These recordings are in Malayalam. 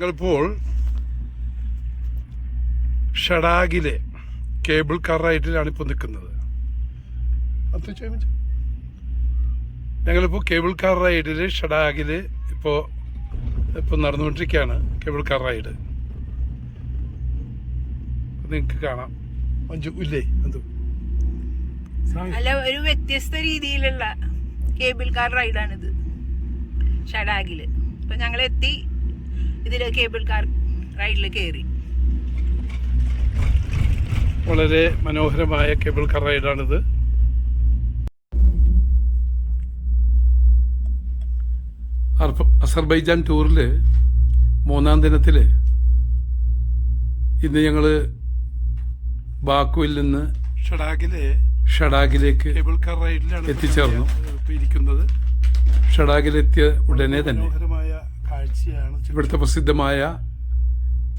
ഇപ്പോൾ ഷഡാഗിലെ കേബിൾ കാർ റൈഡിലാണ് ഇപ്പോൾ നിൽക്കുന്നത്. ഞങ്ങളിപ്പോൾ കേബിൾ കാർ റൈഡിൽ ഷഡാഗിൽ ഇപ്പോൾ നടന്നുകൊണ്ടിരിക്കുകയാണ്. കേബിൾ കാർ റൈഡ് നിങ്ങൾക്ക് കാണാം. മഞ്ജു ഇല്ലേ? എന്തോ അല്ല, ഒരു വ്യത്യസ്ത രീതിയിലുള്ള കേബിൾ കാർ റൈഡാണിത് ഷഡാഗില്. ഇപ്പൊ ഞങ്ങൾ എത്തി, ഇതില് കേബിൾ കാർ റൈഡിൽ കയറി. വളരെ മനോഹരമായ കേബിൾ കാർ റൈഡാണിത്. അസർബൈജാൻ ടൂറിൽ 3-ാം ദിനത്തിൽ ഇന്ന് ഞങ്ങൾ ബാക്കുവിൽ നിന്ന് ഷഡാഗിലേക്ക് കേബിൾ കാർ റൈഡിലാണ് എത്തിച്ചേർന്നു. ഇരിക്കുന്നത് ഷഡാഗിലെത്തിയ ഉടനെ തന്നെ ഇവിടുത്തെ പ്രസിദ്ധമായ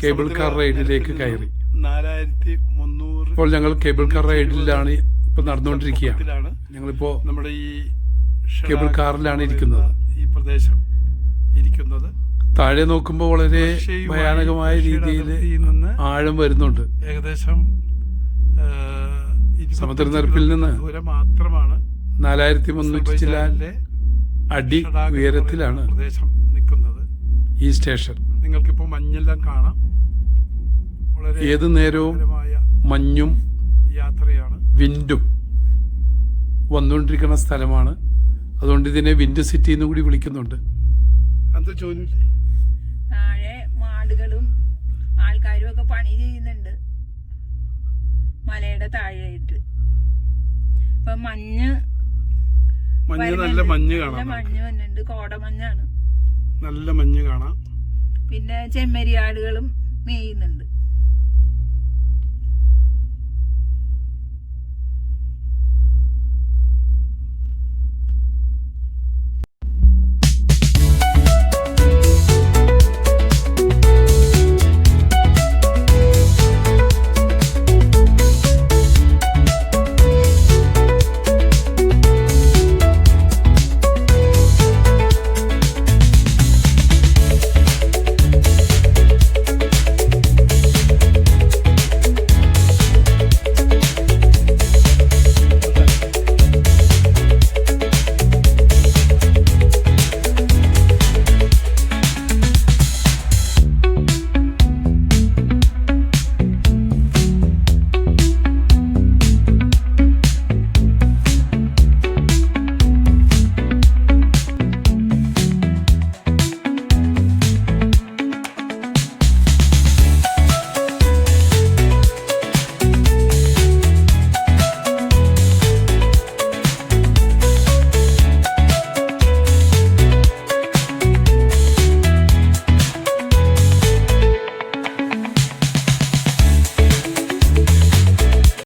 കേബിൾ കാർ റൈഡിലേക്ക് കയറി. 4300 ഇപ്പോൾ ഞങ്ങൾ കേബിൾ കാർ റൈഡിലാണ് ഇപ്പൊ നടന്നുകൊണ്ടിരിക്കുകയാണ്. ഞങ്ങളിപ്പോ നമ്മുടെ ഈ കേബിൾ കാറിലാണ് ഇരിക്കുന്നത്. ഈ പ്രദേശം ഇരിക്കുന്നത് താഴെ നോക്കുമ്പോൾ വളരെ ഭയാനകമായ രീതിയിൽ ആഴം വരുന്നുണ്ട്. ഏകദേശം സമുദ്രനിരപ്പിൽ നിന്ന് മാത്രമാണ് 4300 ചില അടി ഉയരത്തിലാണ് പ്രദേശം നിൽക്കുന്നത് ഈ സ്റ്റേഷൻ. നിങ്ങൾക്കിപ്പോൾ മഞ്ഞെല്ലാം കാണാം. ഏത് നേരവും മഞ്ഞും യാത്രയാണ്, വിൻഡും വന്നുകൊണ്ടിരിക്കുന്ന സ്ഥലമാണ്. അതുകൊണ്ട് ഇതിനെ വിൻഡ് സിറ്റി എന്ന് കൂടി വിളിക്കുന്നുണ്ട്. താഴെ മാടുകളും ആൾക്കാരും ഒക്കെ പണി ചെയ്യുന്നുണ്ട് മലയുടെ താഴെയായിട്ട്. ഇപ്പൊ മഞ്ഞ് നല്ല മഞ്ഞ് കാണാം. മഞ്ഞ് വന്നിട്ടുണ്ട്, കോടമഞ്ഞാണ്. നല്ല മഞ്ഞ് കാണാം. പിന്നെ ചെമ്മരിയാടുകളും മേയുന്നുണ്ട്.